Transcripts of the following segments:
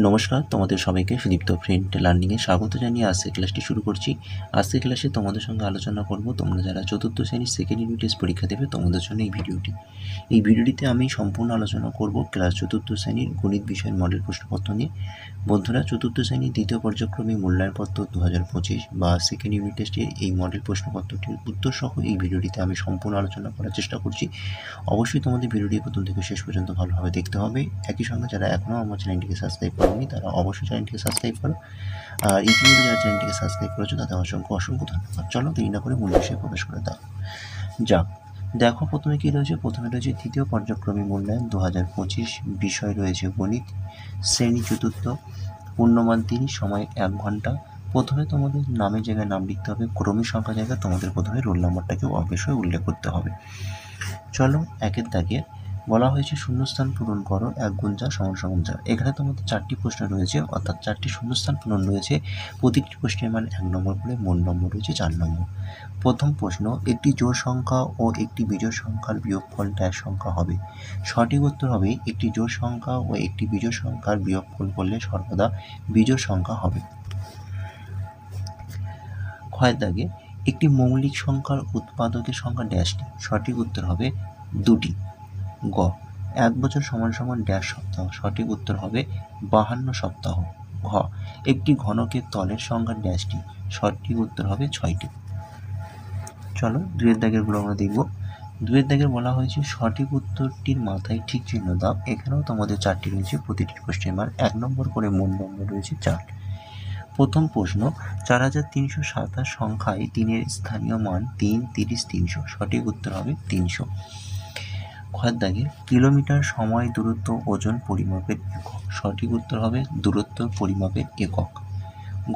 নমস্কার, তোমাদের সবাইকে সুদীপ্ত ফ্রেন্ড লার্নিংয়ে স্বাগত জানিয়ে আজকের ক্লাসটি শুরু করছি। আজকের ক্লাসে তোমাদের সঙ্গে আলোচনা করব তোমরা যারা চতুর্থ শ্রেণীর সেকেন্ড ইউনিট টেস্ট পরীক্ষা দেবে তোমাদের জন্য এই ভিডিওটিতে আমি সম্পূর্ণ আলোচনা করব ক্লাস চতুর্থ শ্রেণীর গণিত বিষয়ের মডেল প্রশ্নপত্র নিয়ে। বন্ধুরা, চতুর্থ শ্রেণীর দ্বিতীয় পর্যায়ক্রমিক মূল্যায়নপত্র 2025 বা সেকেন্ড ইউনিট টেস্টের এই মডেল প্রশ্নপত্রটির উত্তর সহ এই ভিডিওটিতে আমি সম্পূর্ণ আলোচনা করার চেষ্টা করছি। অবশ্যই তোমাদের ভিডিওটি প্রথম থেকে শেষ পর্যন্ত ভালোভাবে দেখতে হবে। একই সঙ্গে যারা এখনও আমার চ্যানেলটিকে সাবস্ক্রাইব করেনি তারা অবশ্যই চ্যানেলটিকে সাবস্ক্রাইব করো, আর ইতিমধ্যে যারা চ্যানেলটিকে সাবস্ক্রাইব করেছো তাদের অসংখ্য ধন্যবাদ। চলো দেরি না করে মূল বিষয়ে প্রবেশ করে দাও যাক। দেখো, প্রথমে কী রয়েছে? প্রথমে রয়েছে তৃতীয় পর্যায়ক্রমিক মূল্যায়ন 2025, বিষয় রয়েছে গণিত, শ্রেণী চতুর্থ, পূর্ণমান 30, সময় 1 ঘন্টা। প্রথমে তোমাদের নামের জায়গায় নাম লিখতে হবে, ক্রমিক সংখ্যা জায়গায় তোমাদের প্রথমে রোল নাম্বারটাকে অবশ্যই উল্লেখ করতে হবে। চলো, একের দাগে বলা হয়েছে শূন্যস্থান পূরণ করো, 1 গুণ যা সমান সমান যা। এখানে তোমাদের 4টি প্রশ্ন রয়েছে, অর্থাৎ 4টি শূন্যস্থান পূরণ রয়েছে। প্রতিটি প্রশ্নের মান 1 নম্বর করে, মোট নম্বর রয়েছে 4 নম্বর। প্রথম প্রশ্ন, একটি জোড় সংখ্যা ও একটি বিজোড় সংখ্যার বিয়োগফল ড্যাশ সংখ্যা হবে। সঠিক উত্তর হবে একটি জোড় সংখ্যা ও একটি বিজোড় সংখ্যার বিয়োগফল করলে সর্বদা বিজোড় সংখ্যা হবে। ক্ষয়ের দাগে একটি মৌলিক সংখ্যার উৎপাদকের সংখ্যা ড্যাশটি। সঠিক উত্তর হবে 2টি। গ, 1 বছর সমান সমান ড্যাশ সপ্তাহ। সঠিক উত্তর হবে 52 সপ্তাহ। ঘ, একটি ঘনকের তলের সংখ্যা ড্যাশটি। সঠিক উত্তর হবে 6টি। চলো, 2-এর দাগেরগুলো আমরা দেখব। 2-এর দাগের বলা হয়েছে সঠিক উত্তরটির মাথায় ঠিক চিহ্ন দাও। এখানেও তোমাদের 4টি রয়েছে, প্রতিটি প্রশ্নের মান 1 নম্বর করে, মোট নম্বর রয়েছে 4। প্রথম প্রশ্ন, 4327 সংখ্যায় 3-এর স্থানীয় মান 3, 30, 300। সঠিক উত্তর হবে 300। ক্ষয়ের দাগে কিলোমিটার সময়, দূরত্ব, ওজন পরিমাপের একক। সঠিক উত্তর হবে দূরত্ব পরিমাপের একক।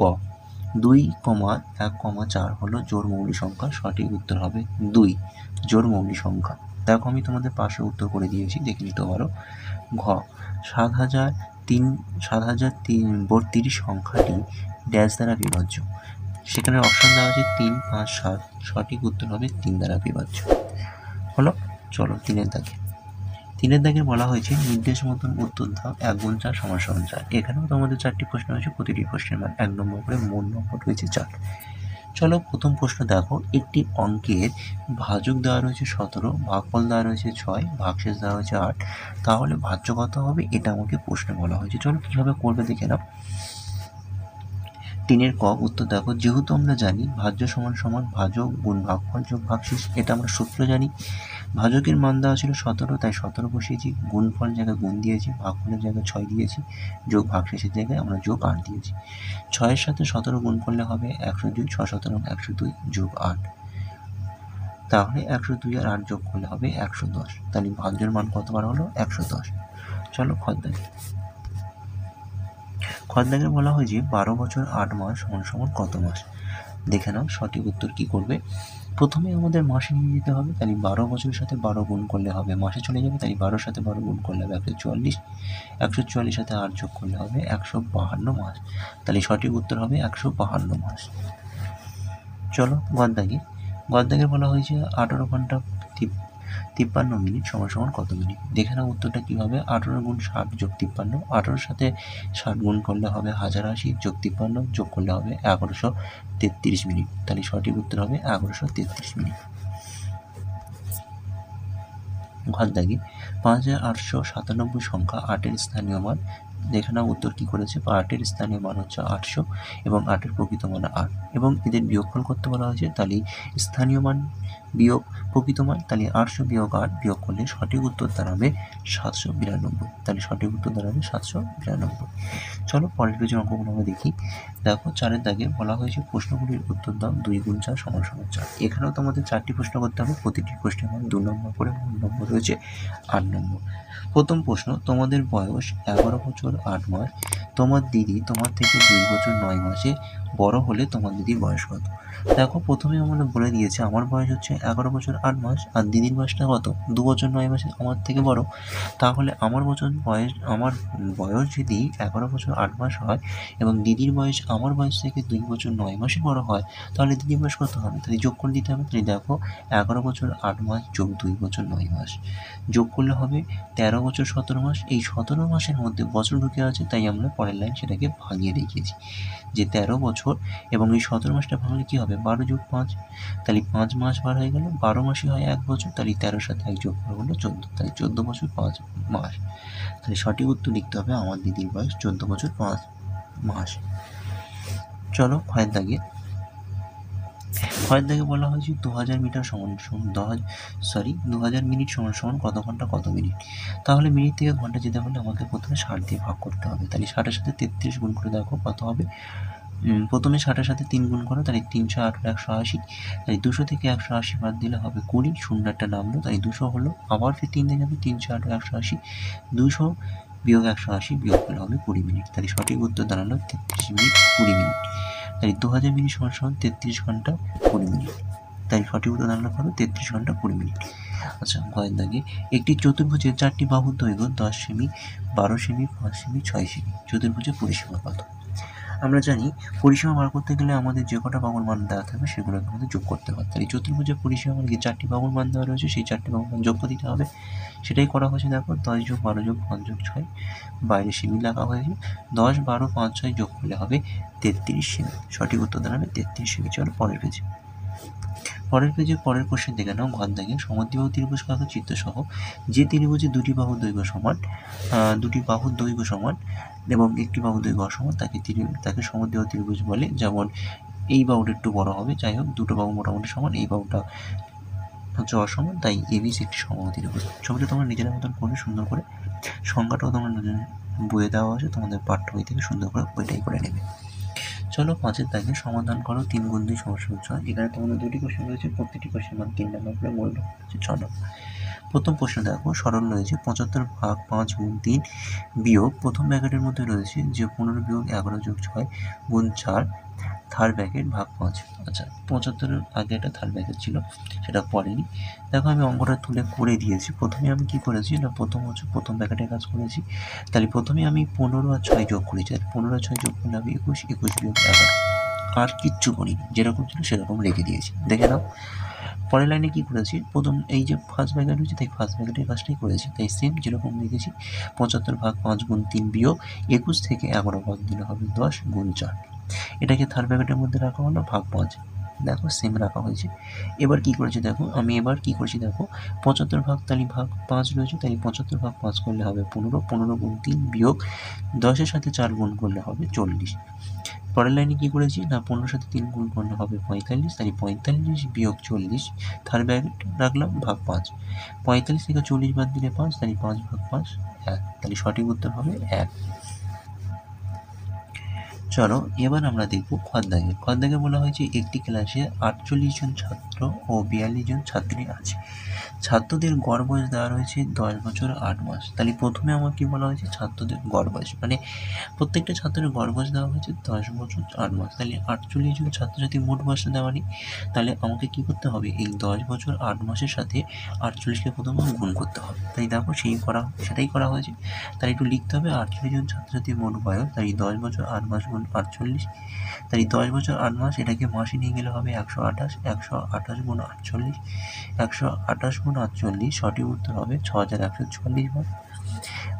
গ, 2,1,4 হলো জোড় মৌলিক সংখ্যা। সঠিক উত্তর হবে 2 জোড় মৌলিক সংখ্যা। দেখো, আমি তোমাদের পাশে উত্তর করে দিয়েছি, দেখে নিতে পারো। ঘ, 7,032 সংখ্যাটি ড্যাশ দ্বারা বিভাজ্য। সেখানে অপশন দেওয়া আছে 3, 5, 7। সঠিক উত্তর হবে 3 দ্বারা বিভাজ্য। হলো। চলো, 3-এর দাগে বলা হয়েছে নির্দেশ মতন উত্তর দাও, 1 গুণ 4 সমান সমান 4। এখানেও তোমাদের 4টি প্রশ্ন রয়েছে, প্রতিটি প্রশ্নের মান 1 নম্বর করে, মোট নম্বর রয়েছে 4। চলো, প্রথম প্রশ্ন দেখো, একটি অঙ্কের ভাজক দেওয়া রয়েছে 17, ভাগফল দেওয়া রয়েছে 6, ভাগশেষ দেওয়া হয়েছে 8, তাহলে ভাজ্য কত হবে? এটা আমাকে প্রশ্নে বলা হয়েছে। চলো, কীভাবে করবে দেখে নাও। 3-এর ক উত্তর দেখো, যেহেতু আমরা জানি ভাজ্য সমান সমান ভাজক গুণ ভাগফল যোগ ভাগশেষ, এটা আমরা সূত্র জানি। ভাজকের মান দেওয়া ছিল 17, তাই 17 বসিয়েছি। গুণফল জায়গায় গুণ দিয়েছি, ভাগফলের জায়গায় 6 দিয়েছি, যোগ ভাগশেষের জায়গায় আমরা যোগ 8 দিয়েছি। 6-এর সাথে 17 গুণ করলে হবে 102, 6 17 102 যোগ 8, তাহলে 102 আর 8 যোগ করলে হবে 110। তাহলে ভাজ্যের মান কতবার হলো? 110। চলো, খদ্দাকে বলা হয় যে 12 বছর 8 মাস সমান সমান কত মাস? দেখে নাও সঠিক উত্তর কি করবে। প্রথমে আমাদের মাসে নিয়ে যেতে হবে, তাহলে 12 বছরের সাথে 12 গুণ করলে হবে মাসে চলে যাবে, তাই 12-র সাথে 12 গুণ করলে হবে 144, 144 সাথে 8 যোগ করলে হবে 152 মাস। তাহলে সঠিক উত্তর হবে 152 মাস। চলো, গদ্দাকে বলা হয়েছে 18 ঘন্টা 53 মিনিট সমান সমান কত মিনিট? দেখে নাও উত্তরটা কী হবে। 18 গুণ 60 যোগ 53, 18-র সাথে 60 গুণ করলে হবে 1080, যোগ 53 যোগ করলে হবে 1133 মিনিট। তাহলে সঠিক উত্তর হবে 1133 মিনিট। ঘর দাগি 5897 সংখ্যা 8-এর স্থানীয় মান। দেখে নাও উত্তর কী করেছে। 8-এর স্থানীয় মান হচ্ছে 800 এবং 8-এর প্রকৃত মান 8, এবং এদের বিয়োগফল করতে বলা হয়েছে। তাহলে স্থানীয় মান বিয়োগ প্রকৃত মান, তাহলে 800 বিয়োগ 8 বিয়োগ করলে সঠিক উত্তর দাঁড়াবে 792। তাহলে সঠিক উত্তর দাঁড়াবে 792। চলো, পরের পেজের অঙ্কগুলো আমরা দেখি। দেখো, 4-এর দাগে বলা হয়েছে প্রশ্নগুলির উত্তর দাও, 2 গুণ 4 সমান সমান 4। এখানেও তোমাদের 4টি প্রশ্ন করতে হবে, প্রতিটি প্রশ্নের মান 2 নম্বর করে, মোট নম্বর রয়েছে 8 নম্বর। প্রথম প্রশ্ন, তোমাদের বয়স 11 বছর 8 মাস, তোমার দিদি তোমার থেকে 2 বছর 9 মাসে বড় হলে তোমার দিদির বয়স কত? দেখো প্রথমে আমরা বলে দিয়েছে আমার বয়স হচ্ছে 11 বছর 8 মাস, আর দিদির বয়সটা কত 2 বছর 9 মাস আমার থেকে বড়। তাহলে আমার বয়স যদি 11 বছর 8 মাস হয় এবং দিদির বয়স আমার বয়স থেকে 2 বছর 9 মাসই বড় হয়, তাহলে দিদির বয়স কত হবে? তাহলে যোগ করে দিতে হবে। তাহলে দেখো 11 বছর 8 মাস যোগ 2 বছর 9 মাস যোগ করলে হবে 13 বছর 17 মাস। এই 17 মাসের মধ্যে বছর ঢুকে আছে, তাই আমরা পরের লাইন সেটাকে ভাঙিয়ে দেখিয়েছি যে 13 বছর এবং এই 17 মাসটা ভাঙলে কী হবে 12 যোগ 5, তাহলে 5 মাস বার হয়ে গেল, 12 মাসই হয় 1 বছর, তাহলে 13 সাথে 1 যোগ করা হলো 14, তাহলে 14 বছর 5 মাস। তাহলে সঠিক উত্তর লিখতে হবে আমার দিদির বয়স 14 বছর 5 মাস। চলো ক্ষয়ের দাগে বলা হয়েছে 2000 মিটার সমান 2000 মিনিট সমান সমান কত ঘন্টা কত মিনিট। তাহলে মিনিট থেকে ঘন্টা যেতে হলে আমাকে প্রথমে 60 দিয়ে ভাগ করতে হবে। তাহলে 60-এর সাথে 33 গুণ করে দেখো কত হবে। প্রথমে 60-এর সাথে 3 গুণ করো, তাহলে 300 8 180, তাই 200 থেকে 180 বাদ দিলে হবে 20, শূন্য একটা নামলো, তাই 200 হলো। আবার ফির 3 দিয়ে যাবে, 300 8 180, 200 বিয়োগ 180 বিয়োগ করলে হবে 20 মিনিট। তাহলে সঠিক উত্তর দাঁড়ালো 33 মিনিট 20 মিনিট। তাই 2000 মিনিট সমান সমান 33 ঘন্টা 20 মিনিট। তাই সঠিক উত্তর দাঁড়ালো কত 33 ঘন্টা 20 মিনিট। আচ্ছা ঘয়ের দাগে একটি চতুর্ভুজের 4টি বাহুর দৈর্ঘ্য 10 সেমি, 12 সেমি, 5 সেমি, 6 সেমি। চতুর্ভুজের পরিসীমা কত? আমরা জানি পরিসীমা বার করতে গেলে আমাদের যে কটা বাহুর মান দেওয়া থাকবে সেগুলোকে আমাদের যোগ করতে হবে। তাই চতুর্ভুজের পরিসীমা মানে 4টি বাহুর মান দেওয়া রয়েছে, সেই 4টি বাহুর মান যোগ করে দিতে হবে। সেটাই করা হয়েছে। দেখো 10 যোগ 12 যোগ 5 যোগ 6, বাইরে সেমি লেখা হয়েছে। 10 12 5 6 যোগ করলে হবে 33 সেমি। সঠিক উত্তর দাঁড়াবে 33 সেমি। চলো পরের পেজে পরের কোশ্চেন দেখে নাও। ঘর দাগে সমদ্বিবাহু ত্রিভুজ কাকে চিত্র সহ যে ত্রিভুজে দুটি বাহুর দৈর্ঘ্য সমান এবং একটি বাহুর দৈর্ঘ্য অসমান তাকে সমদ্বিবাহু ত্রিভুজ বলে। যেমন এই বাহুটা একটু বড় হবে, যাই হোক দুটো বাহু মোটামুটি সমান, এই বাহুটা হচ্ছে অসমান, তাই এবিসি একটি সমবাহু ত্রিভুজ। ছবিটা তোমরা নিজেদের মতন করবে সুন্দর করে, সংজ্ঞাটাও তোমরা বইয়ে দেওয়া আছে তোমাদের পাঠ্য বই থেকে, সুন্দর করে বইটাই করে নেবে। চলো 5-এর দাগে সমাধান করো 3 গুণ 2 সমস্যা 6। এখানে তোমাদের 2টি কোশ্চেন রয়েছে, প্রত্যেকটি কোশ্চেন মান 3 নম্বর করে, মূল হচ্ছে 6 নম্বর। প্রথম প্রশ্ন দেখো, সরল রয়েছে 75 ভাগ 5 গুণ 3 বিয়োগ প্রথম ব্র্যাকেটের মধ্যে রয়েছে যে 15 বিয়োগ 11 যোগ 6 গুণ 4 থার্ড ব্র্যাকেট ভাগ 5। আচ্ছা 75-এর আগে একটা থার্ড ব্র্যাকেট ছিল, সেটা পড়েনি। দেখো আমি অঙ্কটা তুলে করে দিয়েছি। প্রথমে আমি কি করেছি না প্রথম ব্র্যাকেটের কাজ করেছি। তাহলে প্রথমে আমি 15 আর 6 যোগ করেছি, আর 15 আর 6 যোগ করলে আমি 21, 21 বিয়োগ 11, আর কিচ্ছু করিনি, যেরকম ছিল সেরকম রেখে দিয়েছি। দেখে নাও পরের লাইনে কি করেছি, প্রথম এই যে ফার্স্ট ব্র্যাকেট রয়েছে তাই ফার্স্ট ব্র্যাকেটের কাজটাই করেছি, তাই সেম যেরকম লিখেছি 75 ভাগ 5 গুণ 3 বিয়োগ 21 থেকে 11 বাদ দিলে হবে 10 গুণ 4। এটাকে থার্ড ব্র্যাকেটের মধ্যে রাখা হলো ভাগ 5, দেখো সেম রাখা হয়েছে। এবার কি করেছি দেখো, আমি এবার কি করছি দেখো 75 ভাগ তাহলে ভাগ 5 রয়েছে, তাই 75 ভাগ 5 করলে হবে 15, 15 গুণ 3 বিয়োগ 10-এর সাথে 4 গুণ করলে হবে 40। পরের লাইনে কি করেছি না 15-এর সাথে 3 গুণ করলে হবে 45, তাই 45 বিয়োগ 40 থার্ড ব্র্যাকেট রাখলাম ভাগ 5। 45 থেকে 40 বাদ দিলে 5, তাই 5 ভাগ 5 1, তাহলে সঠিক উত্তর হবে 1। চলো এবার আমরা দেখব খদ্দাকে বলা হয়েছে একটি ক্লাসে 48 জন ছাত্র ও 42 জন ছাত্রী আছে। ছাত্রদের গড় বয়স দেওয়া রয়েছে 10 বছর 8 মাস। তাহলে প্রথমে আমার কি বলা হয়েছে ছাত্রদের গড় বয়স, মানে প্রত্যেকটা ছাত্রের গড় বয়স দেওয়া হয়েছে 10 বছর 8 মাস। তাহলে 48 জন ছাত্র যদি মোট বয়সটা দেওয়া নেই, তাহলে আমাকে কি করতে হবে এই 10 বছর 8 মাসের সাথে 48কে প্রথমে গুণ করতে হবে। তাই দেখো সেটাই করা হয়েছে। তাই একটু লিখতে হবে 48 জন ছাত্রছাত্রীর মোট বয়স, তাই 10 বছর 8 মাস গুণ 48, তাই 10 বছর 8 মাস এটাকে মাসে নিয়ে গেলে হবে 128, 128 গুণ 48, 128 গুণ 48, সঠিক উত্তর হবে 6144 মাস।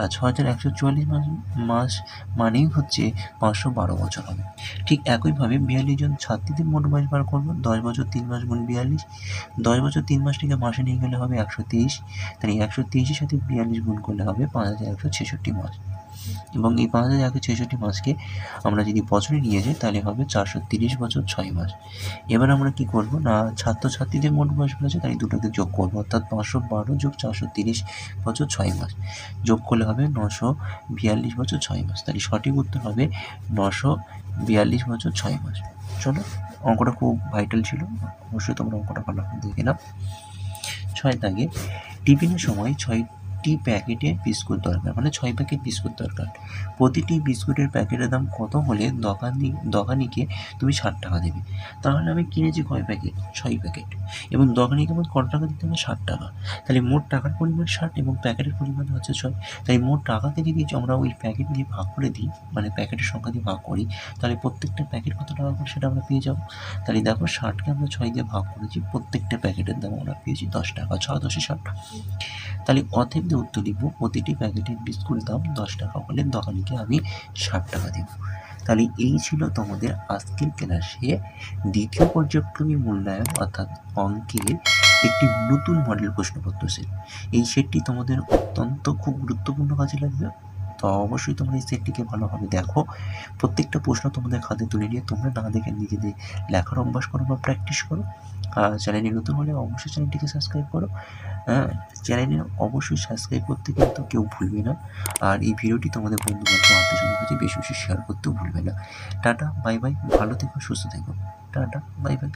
আর 6144 মাস মানেই হচ্ছে 512 বছর হবে। ঠিক একইভাবে 42 জন ছাত্রীদের মোট বয়স বার করবো, 10 বছর 3 মাস গুণ 42, 10 বছর 3 মাসটিকে মাসে নিয়ে গেলে হবে 123, তাই 123-এর সাথে 42 গুণ করলে হবে 5166 মাস। এবং এই 5166 মাসকে আমরা যদি বছরে নিয়ে যাই তাহলে হবে 430 বছর 6 মাস। এবার আমরা কি করব না ছাত্রছাত্রীদের মোট বয়স বলেছে, তাই দুটোকে যোগ করবো, অর্থাৎ 512 যোগ 430 বছর 6 মাস যোগ করলে হবে 942 বছর 6 মাস। তাহলে সঠিক উত্তর হবে 942 বছর 6 মাস। চলো অঙ্কটা খুব ভাইটাল ছিল, অবশ্যই তোমরা অঙ্কটা ভালো দেখে নাও। 6 দাগে টিফিনের সময় 6টি 6টি প্যাকেটে বিস্কুট দরকার, মানে 6 প্যাকেট বিস্কুট দরকার। প্রতিটি বিস্কুটের প্যাকেটের দাম কত হলে দোকানিকে তুমি 60 টাকা দেবে? তাহলে আমি কিনেছি কয় প্যাকেট? 6 প্যাকেট, এবং দোকানিকে আমার কত টাকা দিতে হবে? 60 টাকা। তাহলে মোট টাকার পরিমাণ 60 এবং প্যাকেটের পরিমাণ হচ্ছে 6। তাই মোট টাকাকে যদি আমরা ওই প্যাকেট দিয়ে ভাগ করে দিই, মানে প্যাকেটের সংখ্যা দিয়ে ভাগ করি, তাহলে প্রত্যেকটা প্যাকেট কত টাকা করে সেটা আমরা পেয়ে যাবো। তাহলে দেখো 60কে আমরা 6 দিয়ে ভাগ করেছি, প্রত্যেকটা প্যাকেটের দাম আমরা পেয়েছি 10 টাকা, 6 10 60। তাহলে অতএব দিয়ে উত্তর লিখব, প্রতিটি প্যাকেটের বিস্কুট দাম 10 টাকা হলে দোকানিকে আমি 60 টাকা দেব। তাহলে এই ছিল তোমাদের আজকের ক্লাসে দ্বিতীয় পর্যায়ক্রমিক মূল্যায়ন অর্থাৎ অঙ্কের একটি নতুন মডেল প্রশ্নপত্র সেট। এই সেটটি তোমাদের অত্যন্ত খুব গুরুত্বপূর্ণ কাজে লাগবে, তো অবশ্যই তোমরা এই সেটটিকে ভালোভাবে দেখো। প্রত্যেকটা প্রশ্ন তোমাদের খাতে তুলে নিয়ে তোমরা না দেখে নিজেদের লেখার অভ্যাস করো বা প্র্যাকটিস করো। চ্যানেলে নতুন হলে অবশ্যই চ্যানেলটিকে সাবস্ক্রাইব করো। চ্যানেলে অবশ্যই সাবস্ক্রাইব করতে কিন্তু কেউ ভুলবে না। আর এই ভিডিওটি তোমাদের বন্ধু-বান্ধব আত্মীয়স্বজনের কাছে বেশি বেশি শেয়ার করতেও ভুলবে না। টাটা, বাই বাই, ভালো থেকো, সুস্থ থেকো। Tata, bye bye.